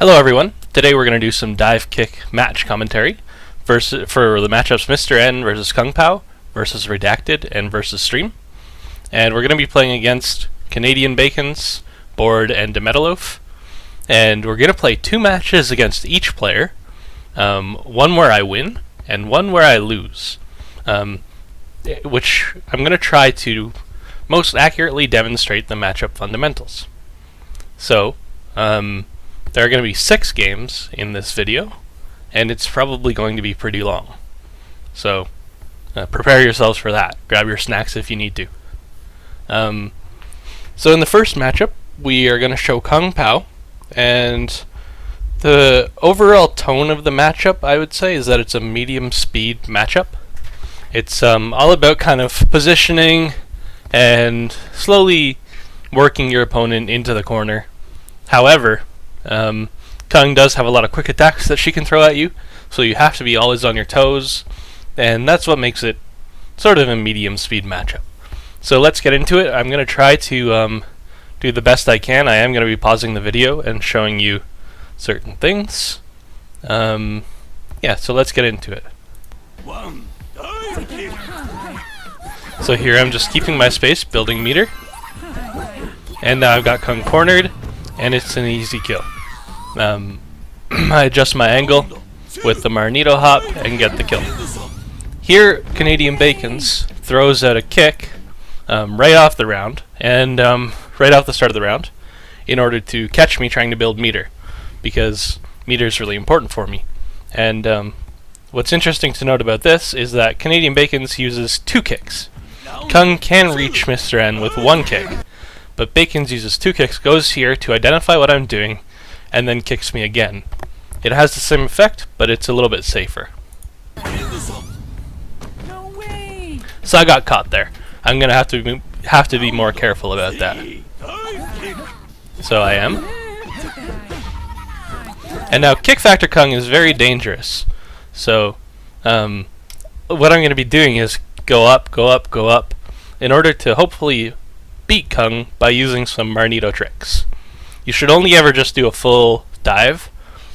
Hello everyone, today we're going to do some Divekick match commentary for the matchups Mr. N versus Kung Pao versus Redacted and versus Stream. And we're going to be playing against Canadian Bacons, Board, and Demetaloaf. And we're going to play two matches against each player, one where I win and one where I lose, which I'm going to try to most accurately demonstrate the matchup fundamentals. So, there are going to be 6 games in this video, and it's probably going to be pretty long. So, prepare yourselves for that. Grab your snacks if you need to. So in the first matchup, we are going to show Kung Pao, and the overall tone of the matchup, I would say, is that it's a medium speed matchup. It's all about kind of positioning and slowly working your opponent into the corner. However, Kung does have a lot of quick attacks that she can throw at you, so you have to be always on your toes, and that's what makes it sort of a medium speed matchup. So let's get into it. I'm going to try to do the best I can. I am going to be pausing the video and showing you certain things. Yeah, so let's get into it. So here I'm just keeping my space, building meter, and now I've got Kung cornered, and it's an easy kill. I adjust my angle with the Marnito hop and get the kill. Here, Canadian Bacons throws out a kick right off the round, and right off the start of the round, in order to catch me trying to build meter, because meter is really important for me. And what's interesting to note about this is that Canadian Bacons uses 2 kicks. Kung can reach Mr. N with 1 kick, but Bacons uses 2 kicks, goes here to identify what I'm doing, and then kicks me again. It has the same effect, but it's a little bit safer. No way. So I got caught there. I'm gonna have to be more careful about that. So I am. And now kick factor Kung is very dangerous. So what I'm gonna be doing is go up, go up, go up, in order to hopefully beat Kung by using some Marnito tricks. You should only ever just do a full dive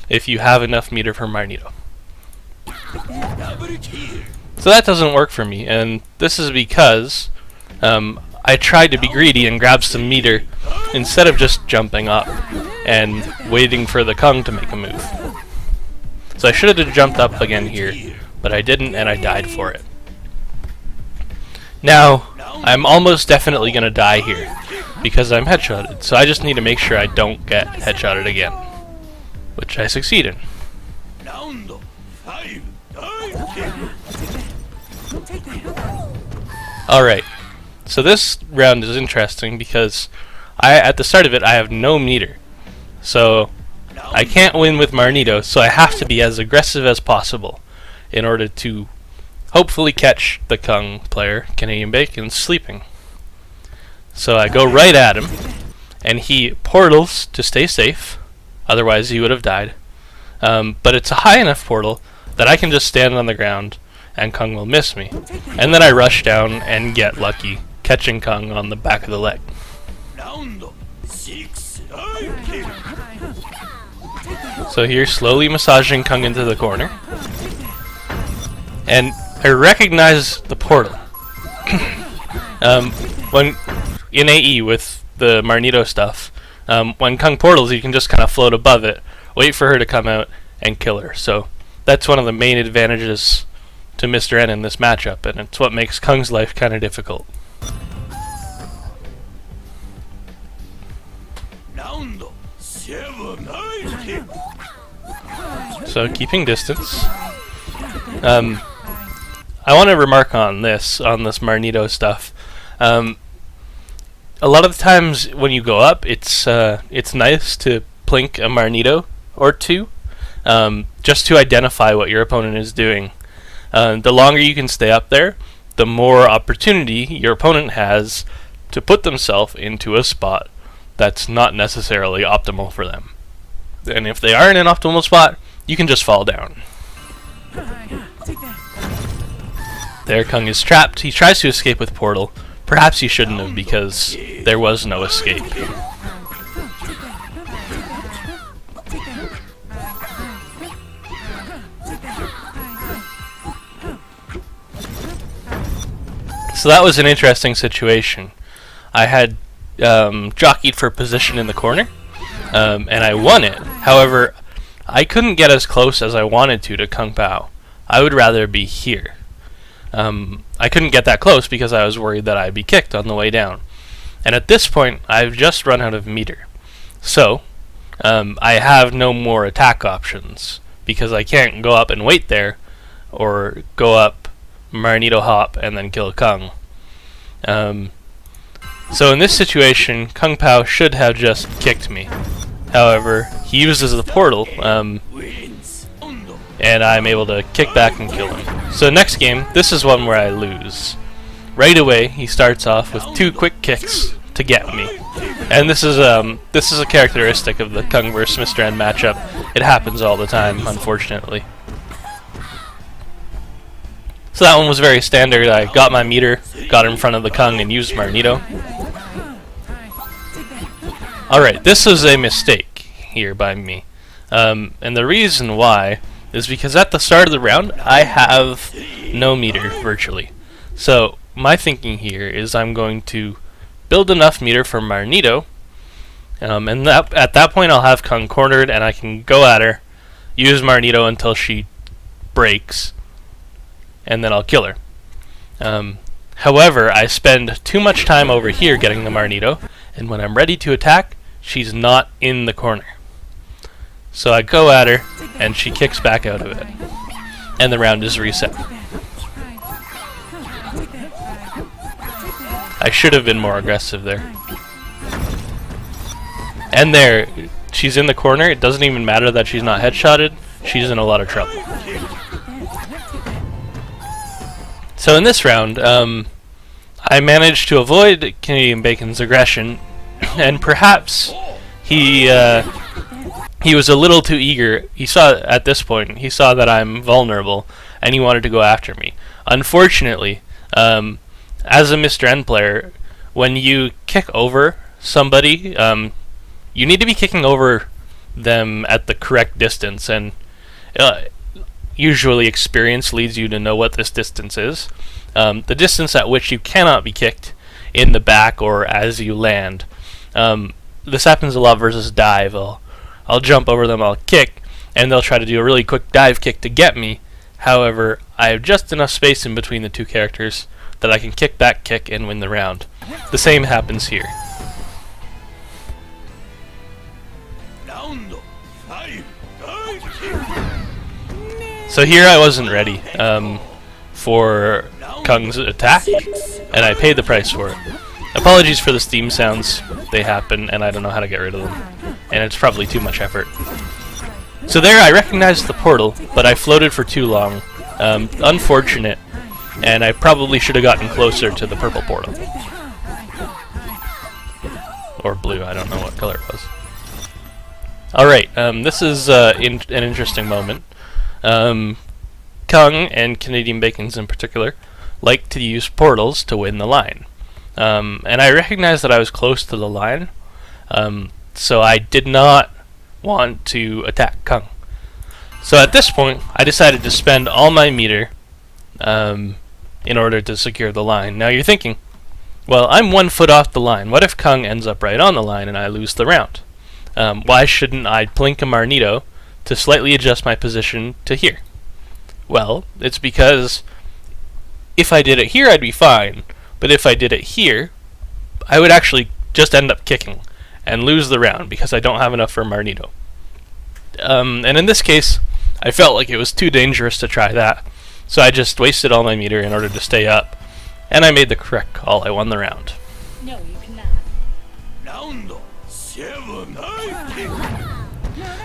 if you have enough meter for Marnito. So that doesn't work for me, and this is because I tried to be greedy and grab some meter instead of just jumping up and waiting for the Kung to make a move. So I should have jumped up again here, but I didn't, and I died for it. Now, I'm almost definitely going to die here, because I'm headshotted, so I just need to make sure I don't get headshotted again, which I succeed in. Alright, so this round is interesting because at the start of it I have no meter, so I can't win with Marnito, so I have to be as aggressive as possible in order to hopefully catch the Kung player, Canadian Bacon, sleeping. So I go right at him, and he portals to stay safe, otherwise he would have died. But it's a high enough portal that I can just stand on the ground and Kung will miss me. And then I rush down and get lucky, catching Kung on the back of the leg. So here, slowly massaging Kung into the corner. And I recognize the portal. When in AE with the Marnito stuff, when Kung portals, you can just kind of float above it, wait for her to come out, and kill her. So that's one of the main advantages to Mr. N in this matchup, and it's what makes Kung's life kind of difficult. So keeping distance. I want to remark on this Marnito stuff. A lot of the times when you go up, it's nice to plink a Marnito or 2, just to identify what your opponent is doing. The longer you can stay up there, the more opportunity your opponent has to put themselves into a spot that's not necessarily optimal for them. And if they are in an optimal spot, you can just fall down. There, Kung is trapped. He tries to escape with portal. Perhaps he shouldn't have, because there was no escape. So that was an interesting situation. I had jockeyed for position in the corner, and I won it. However, I couldn't get as close as I wanted to Kung Pao. I would rather be here. I couldn't get that close because I was worried that I'd be kicked on the way down. And at this point, I've just run out of meter. So, I have no more attack options because I can't go up and wait there or go up, Marnito hop, and then kill Kung. So in this situation, Kung Pao should have just kicked me. However, he uses the portal, and I'm able to kick back and kill him. So next game, this is one where I lose. Right away, he starts off with 2 quick kicks to get me. And this is a characteristic of the Kung vs Mr. N matchup. It happens all the time, unfortunately. So that one was very standard. I got my meter, got in front of the Kung, and used Marnito. Alright, this was a mistake here by me. And the reason why is because at the start of the round, I have no meter, virtually. So, my thinking here is I'm going to build enough meter for Marnito, and at that point I'll have Kung cornered, and I can go at her, use Marnito until she breaks, and then I'll kill her. However, I spend too much time over here getting the Marnito, and when I'm ready to attack, she's not in the corner. So I go at her, and she kicks back out of it. And the round is reset. I should have been more aggressive there. And there, she's in the corner. It doesn't even matter that she's not headshotted. She's in a lot of trouble. So in this round, I managed to avoid Canadian Bacon's aggression, and perhaps he was a little too eager. He saw at this point, he saw that I'm vulnerable, and he wanted to go after me. Unfortunately, as a Mr. N player, when you kick over somebody, you need to be kicking over them at the correct distance, and usually experience leads you to know what this distance is. The distance at which you cannot be kicked in the back or as you land. This happens a lot versus dive. I'll jump over them, I'll kick, and they'll try to do a really quick dive kick to get me. However, I have just enough space in between the two characters that I can kick back, kick, and win the round. The same happens here. So here I wasn't ready for Kung's attack, and I paid the price for it. Apologies for the Steam sounds, they happen, and I don't know how to get rid of them. And it's probably too much effort. So there I recognized the portal, but I floated for too long. Unfortunate, and I probably should have gotten closer to the purple portal. Or blue, I don't know what color it was. Alright, this is an interesting moment. Kung, and Canadian Bacons in particular, like to use portals to win the line. And I recognized that I was close to the line, so I did not want to attack Kung. So at this point, I decided to spend all my meter in order to secure the line. Now you're thinking, well, I'm 1 foot off the line. What if Kung ends up right on the line and I lose the round? Why shouldn't I plink a Marnito to slightly adjust my position to here? Well, it's because if I did it here, I'd be fine. But if I did it here, I would actually just end up kicking and lose the round because I don't have enough for Marnito. And in this case, I felt like it was too dangerous to try that. So I just wasted all my meter in order to stay up. And I made the correct call. I won the round. No, you cannot.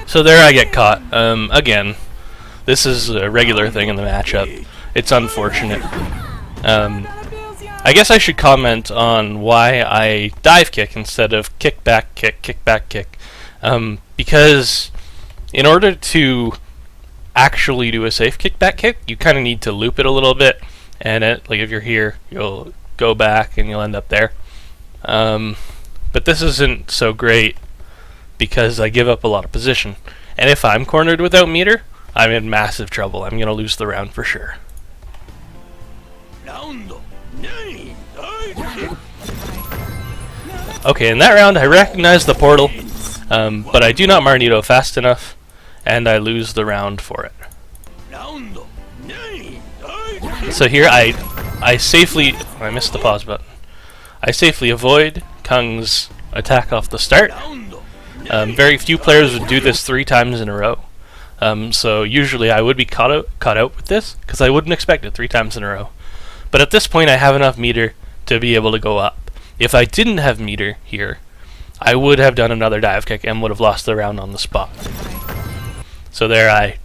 So there I get caught. Again, this is a regular thing in the matchup. It's unfortunate. I guess I should comment on why I dive kick instead of kick back kick. Because in order to actually do a safe kick back kick, you kind of need to loop it a little bit, and like if you're here, you'll go back and you'll end up there. But this isn't so great because I give up a lot of position, and if I'm cornered without meter, I'm in massive trouble. I'm gonna lose the round for sure. Okay, in that round I recognize the portal, but I do not Marnito fast enough, and I lose the round for it. So here I safely... I missed the pause button. I safely avoid Kung's attack off the start. Very few players would do this 3 times in a row. So usually I would be caught out with this, because I wouldn't expect it 3 times in a row. But at this point I have enough meter to be able to go up. If I didn't have meter here, I would have done another dive kick and would have lost the round on the spot. So there I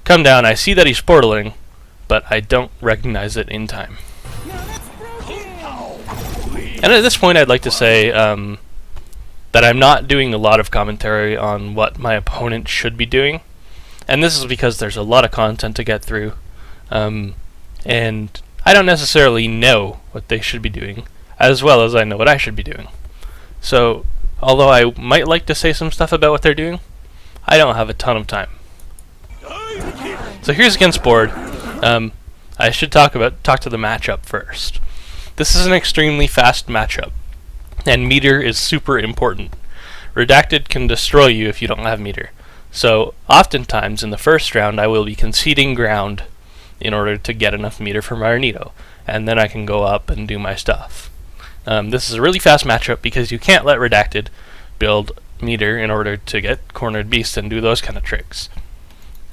come down, I see that he's portaling, but I don't recognize it in time. And at this point I'd like to say that I'm not doing a lot of commentary on what my opponent should be doing. And this is because there's a lot of content to get through. And I don't necessarily know what they should be doing, as well as I know what I should be doing. So, although I might like to say some stuff about what they're doing, I don't have a ton of time. So here's against board. I should talk to the matchup first. This is an extremely fast matchup, and meter is super important. Redacted can destroy you if you don't have meter. So oftentimes in the first round I will be conceding ground in order to get enough meter for Marnito, and then I can go up and do my stuff. This is a really fast matchup because you can't let Redacted build meter in order to get cornered beast and do those kind of tricks.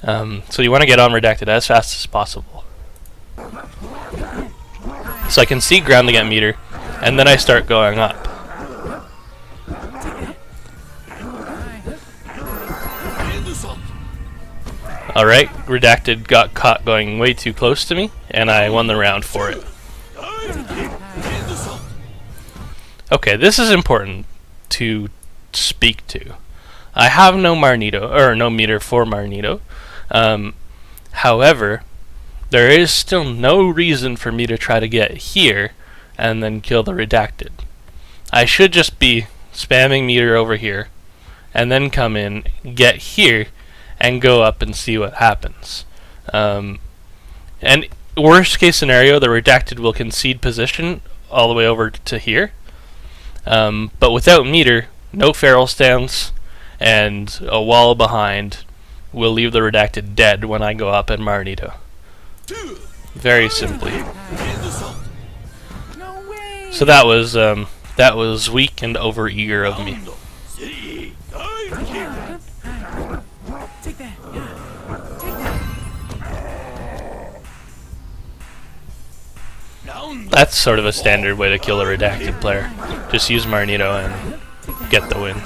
So you want to get on Redacted as fast as possible. So I can see ground to get meter, and then I start going up. Alright, Redacted got caught going way too close to me, and I won the round for it. Okay, this is important to speak to. I have no Marnito, or no meter for Marnito. However, there is still no reason for me to try to get here and then kill the Redacted. I should just be spamming meter over here, and then come in, get here, and go up and see what happens. And worst case scenario, the Redacted will concede position all the way over to here. But without meter, no feral stance, and a wall behind will leave the Redacted dead when I go up and Marnito. Very simply. So that was weak and over-eager of me. That's sort of a standard way to kill a Redacted player. Just use Marnito and get the win.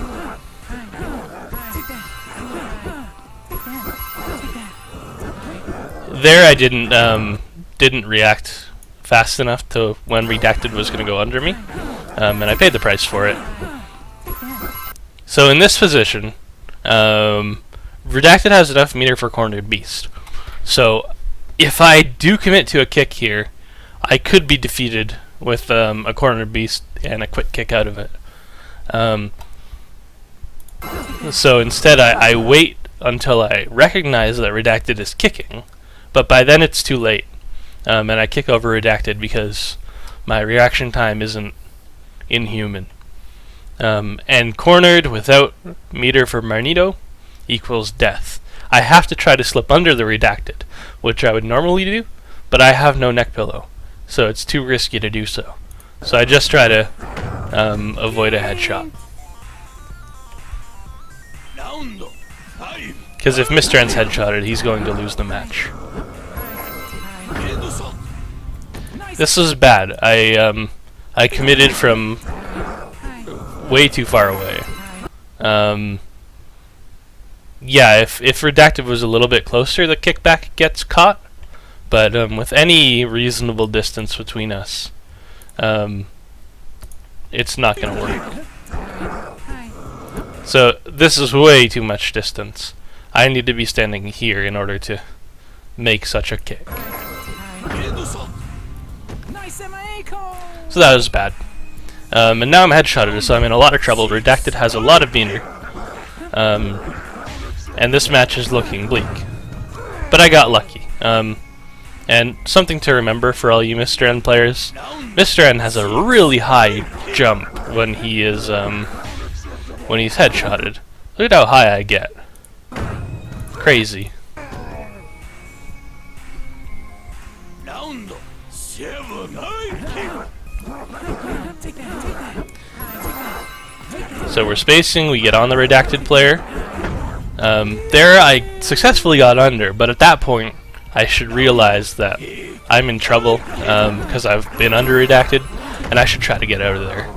There I didn't react fast enough to when Redacted was going to go under me, and I paid the price for it. So in this position, Redacted has enough meter for cornered beast. So if I do commit to a kick here, I could be defeated with a cornered beast and a quick kick out of it. So instead I wait until I recognize that Redacted is kicking, but by then it's too late, and I kick over Redacted because my reaction time isn't inhuman. And cornered without meter for Marnito equals death. I have to try to slip under the Redacted, which I would normally do, but I have no neck pillow, so it's too risky to do so. So I just try to avoid a headshot. Because if Mistrand's headshotted, he's going to lose the match. This was bad. I committed from way too far away. Yeah, if Redacted was a little bit closer, the kickback gets caught. But with any reasonable distance between us, it's not going to work. So this is way too much distance. I need to be standing here in order to make such a kick. So that was bad. And now I'm headshotted, so I'm in a lot of trouble. Redacted has a lot of meter. And this match is looking bleak. But I got lucky. And something to remember for all you Mr. N players, Mr. N has a really high jump when he is when he's headshotted. Look at how high I get. Crazy. So we're spacing, we get on the Redacted player. There I successfully got under, but at that point I should realize that I'm in trouble because I've been under Redacted, and I should try to get out of there.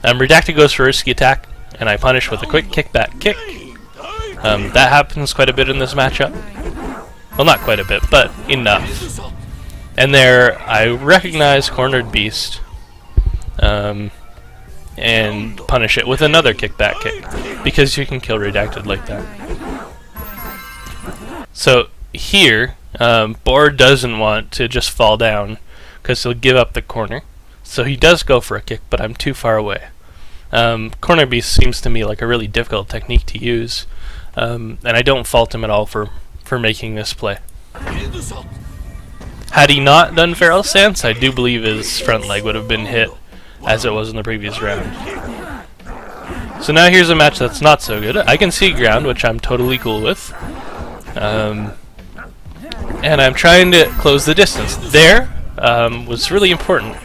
Redacted goes for a risky attack, and I punish with a quick kickback kick. That happens quite a bit in this matchup. Well, not quite a bit, but enough. And there I recognize Cornered Beast and punish it with another kickback kick, because you can kill Redacted like that. So here, Board doesn't want to just fall down because he'll give up the corner. So he does go for a kick, but I'm too far away. Corner Beast seems to me like a really difficult technique to use, and I don't fault him at all for making this play. Had he not done Feral Stance, I do believe his front leg would have been hit as it was in the previous round. So now here's a match that's not so good. I can see ground, which I'm totally cool with. And I'm trying to close the distance. There was really important.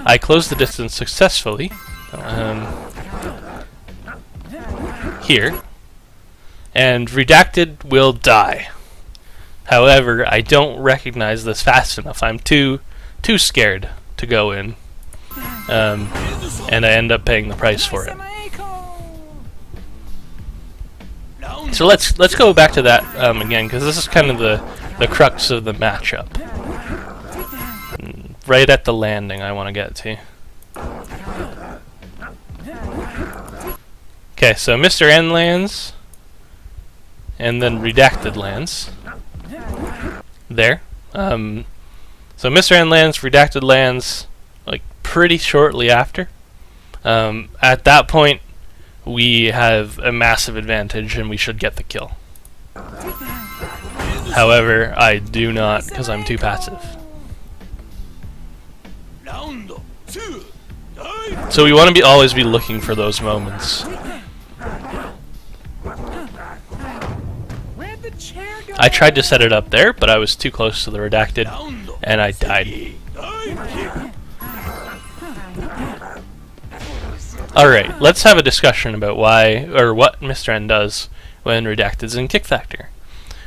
I closed the distance successfully. Here. And Redacted will die. However, I don't recognize this fast enough. I'm too scared to go in. And I end up paying the price for it. So let's go back to that again, because this is kind of the crux of the matchup. Right at the landing I want to get to. Okay, so Mr. N lands, and then Redacted lands. There. So Mr. N lands, Redacted lands, like pretty shortly after. At that point, we have a massive advantage and we should get the kill. However, I do not, because I'm too passive. So we want to always be looking for those moments. I tried to set it up there, but I was too close to the Redacted, and I died. Alright, let's have a discussion about why, or what Mr. N does when Redacted's in kick factor.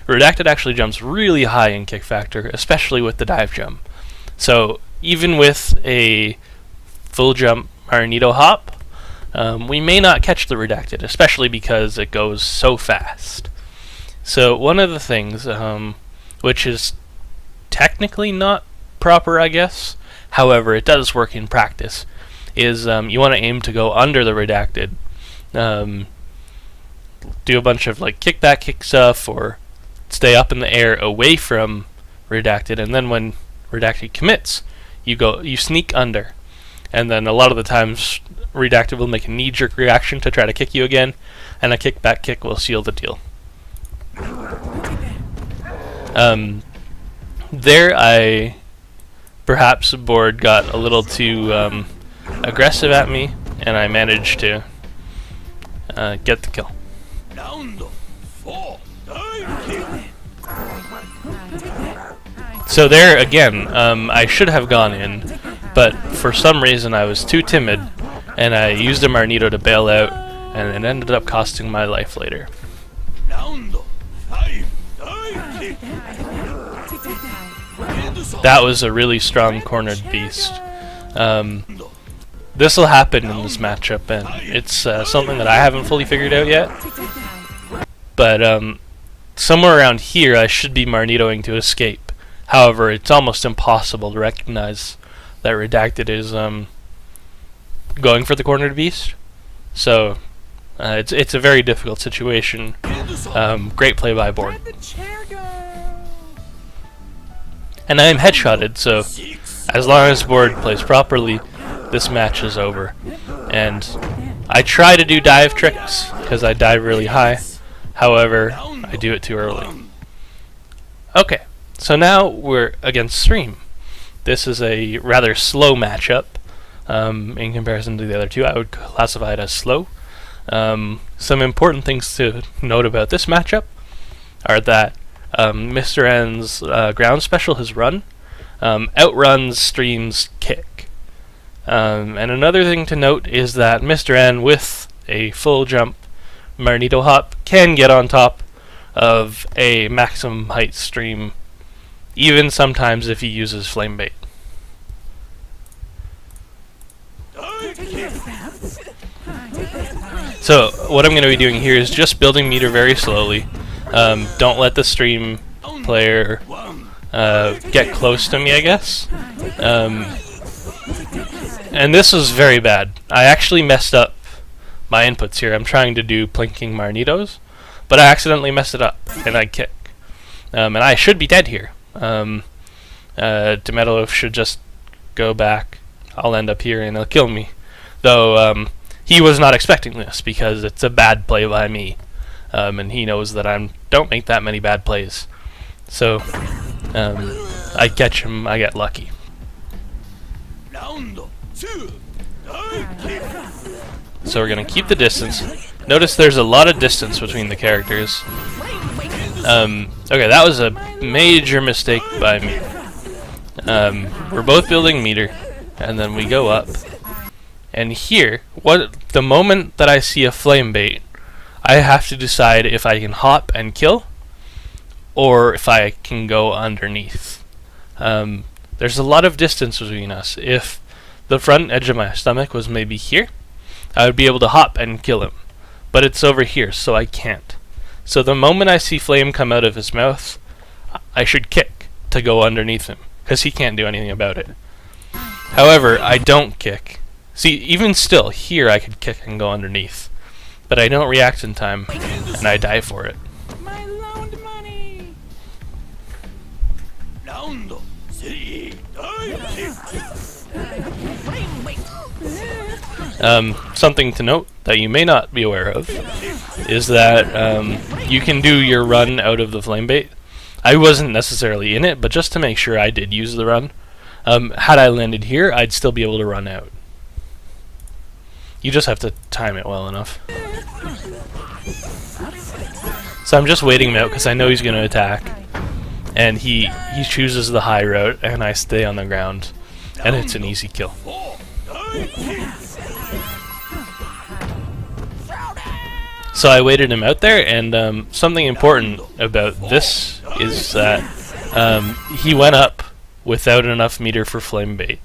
Redacted actually jumps really high in kick factor, especially with the dive jump. So even with a full jump Marnito hop, we may not catch the Redacted, especially because it goes so fast. So one of the things, which is technically not proper, I guess, however it does work in practice, is you want to aim to go under the Redacted, do a bunch of like kickback kick stuff, or stay up in the air away from Redacted, and then when Redacted commits, you sneak under, and then a lot of the times Redacted will make a knee-jerk reaction to try to kick you again, and a kickback kick will seal the deal. There I perhaps Board got a little too aggressive at me, and I managed to get the kill. So there again, I should have gone in, but for some reason I was too timid, and I used a Marnito to bail out, and it ended up costing my life later. That was a really strong cornered beast. This will happen in this matchup, and it's something that I haven't fully figured out yet. But somewhere around here I should be Marnitoing to escape. However, it's almost impossible to recognize that Redacted is going for the cornered beast. So it's a very difficult situation. Great play by Board. And I am headshotted, so as long as Board plays properly, this match is over. And I try to do dive tricks, because I dive really high. However, I do it too early. Okay, So now we're against Stream. This is a rather slow matchup in comparison to the other two. I would classify it as slow. Some important things to note about this matchup are that Mr. N's ground special, his run, outruns Stream's kick. And another thing to note is that Mr. N, with a full jump Marnito hop, can get on top of a maximum height Stream, even sometimes if he uses flame bait. So what I'm going to be doing here is just building meter very slowly. Don't let the Stream player get close to me, I guess. And this was very bad. I actually messed up my inputs here. I'm trying to do plinking Marnitos, but I accidentally messed it up, and I kick. And I should be dead here. Demetalov should just go back. I'll end up here and he'll kill me. Though he was not expecting this because it's a bad play by me. And he knows that I don't make that many bad plays. So I catch him, I get lucky. So we're going to keep the distance. Notice there's a lot of distance between the characters. Okay, that was a major mistake by me. We're both building meter, and then we go up. And here, the moment that I see a flame bait, I have to decide if I can hop and kill, or if I can go underneath. There's a lot of distance between us. If the front edge of my stomach was maybe here, I would be able to hop and kill him. But it's over here, so I can't. So the moment I see flame come out of his mouth, I should kick to go underneath him, because he can't do anything about it. However, I don't kick. See, even still, here I could kick and go underneath. But I don't react in time, and I die for it. My loaned money. Something to note that you may not be aware of is that you can do your run out of the flame bait. I wasn't necessarily in it, but just to make sure I did use the run. Had I landed here, I'd still be able to run out. You just have to time it well enough. So I'm just waiting him out because I know he's going to attack. And he chooses the high route, and I stay on the ground. And it's an easy kill. So I waited him out there, and something important about this is that he went up without enough meter for flame bait.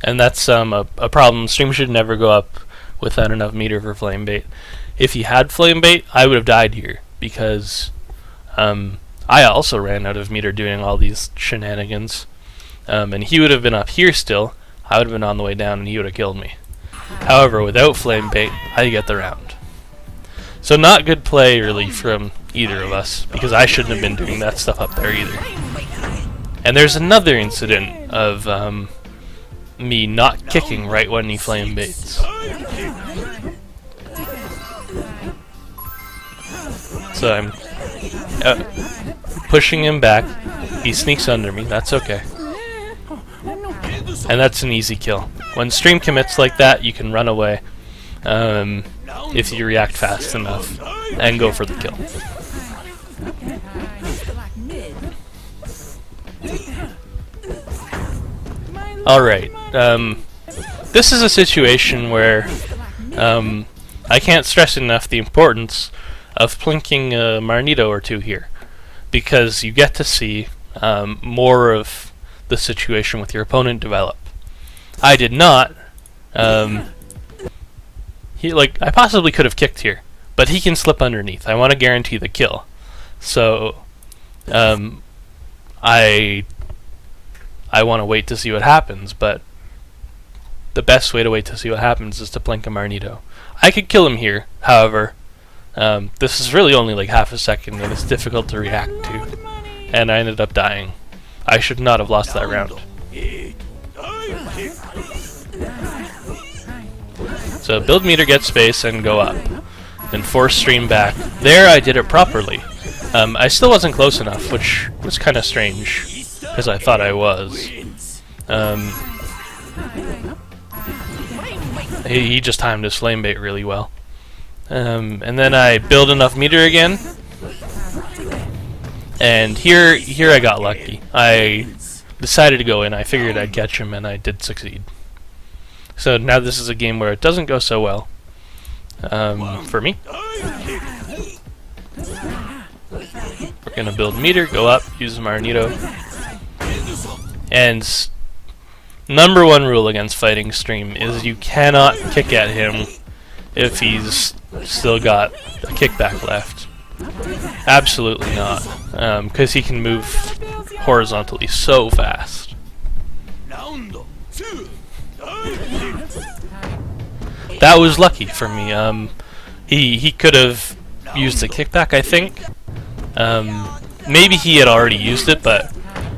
And that's a problem. Stream should never go up without enough meter for flame bait. If he had flame bait, I would have died here, because I also ran out of meter doing all these shenanigans. And he would have been up here still, I would have been on the way down, and he would have killed me. However, without flame bait, I get the round. So not good play, really, from either of us, because I shouldn't have been doing that stuff up there either. And there's another incident of me not kicking right when he flame baits. So I'm pushing him back. He sneaks under me. That's okay. And that's an easy kill. When Stream commits like that, you can run away if you react fast enough and go for the kill. Alright, this is a situation where I can't stress enough the importance of plinking a Marnito or two here, because you get to see more of the situation with your opponent develop. I did not. I possibly could have kicked here, but he can slip underneath. I want to guarantee the kill. So I want to wait to see what happens, but the best way to wait to see what happens is to plink a Marnito. I could kill him here, however, this is really only like half a second and it's difficult to react to, and I ended up dying. I should not have lost that round. So build meter, get space, and go up. Then force Stream back. There I did it properly. I still wasn't close enough, which was kind of strange, because I thought I was. He just timed his flame bait really well. And then I build enough meter again, and here I got lucky. I decided to go in. I figured I'd catch him, and I did succeed. So now this is a game where it doesn't go so well for me. We're gonna build meter, go up, use Magneto, and number one rule against fighting Stream is you cannot kick at him if he's still got a kickback left. Absolutely not, because he can move horizontally so fast. That was lucky for me. He could have used the kickback, I think. Maybe he had already used it, but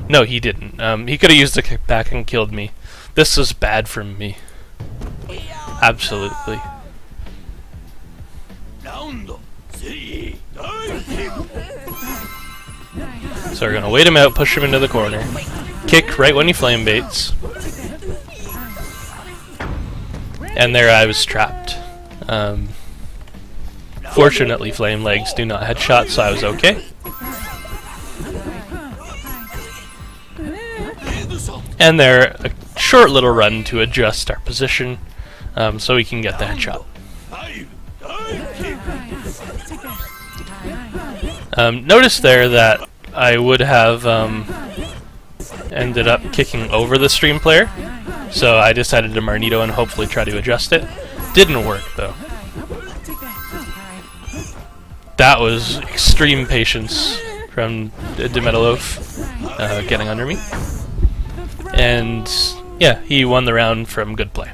no, he didn't. He could have used the kickback and killed me. This was bad from me. Absolutely. So we're gonna wait him out, push him into the corner, kick right when he flame baits, and there I was trapped. Fortunately, flame legs do not headshot, so I was okay. And there, a short little run to adjust our position, so we can get the headshot. Notice there that I would have ended up kicking over the Stream player, so I decided to Magneto and hopefully try to adjust it. Didn't work though. That was extreme patience from Dimetalov getting under me. And yeah, he won the round from good play.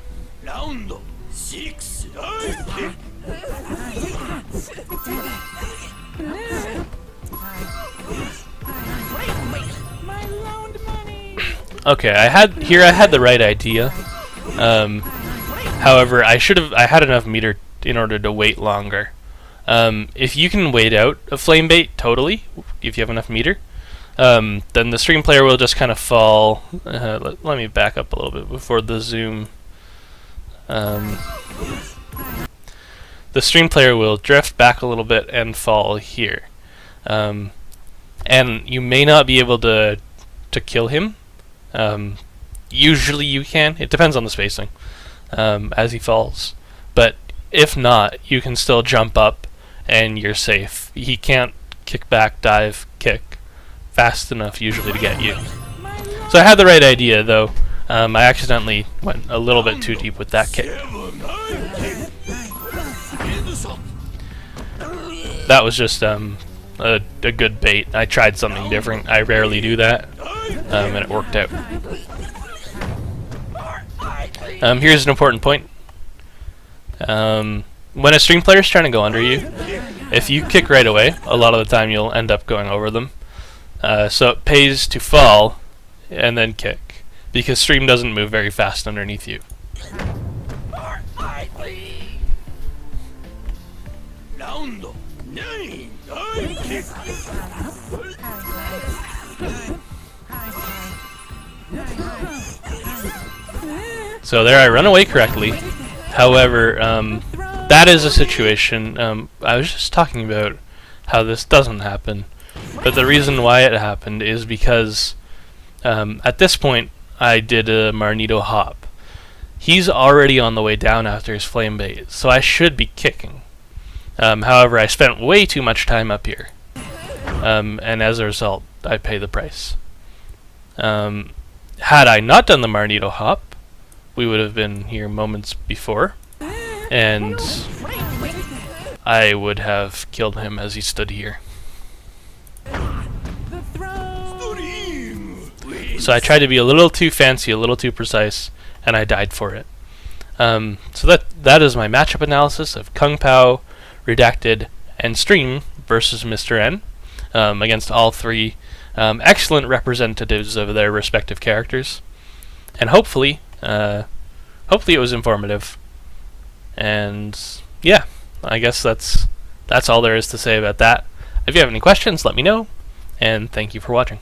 Okay, I had the right idea. However, I had enough meter in order to wait longer. If you can wait out a flame bait totally, if you have enough meter, then the Stream player will just kind of fall. Let me back up a little bit before the zoom. The Stream player will drift back a little bit and fall here. And you may not be able to kill him. Usually you can. It depends on the spacing as he falls. But if not, you can still jump up and you're safe. He can't kick back, dive, kick fast enough usually to get you. So I had the right idea though. I accidentally went a little bit too deep with that kick. That was just a good bait. I tried something different. I rarely do that, and it worked out. Here's an important point. When a Stream player is trying to go under you, if you kick right away, a lot of the time you'll end up going over them. So it pays to fall and then kick, because Stream doesn't move very fast underneath you. So there I run away correctly. However, that is a situation, I was just talking about how this doesn't happen, but the reason why it happened is because at this point I did a Magneto hop. He's already on the way down after his flame bait, so I should be kicking. However, I spent way too much time up here, and as a result, I pay the price. Had I not done the Magneto hop, we would have been here moments before, and I would have killed him as he stood here. So I tried to be a little too fancy, a little too precise, and I died for it. So that is my matchup analysis of Kung Pao, Redacted, and Stream versus Mr. N, against all three excellent representatives of their respective characters. And hopefully it was informative. And yeah, I guess that's all there is to say about that. If you have any questions, let me know, and thank you for watching.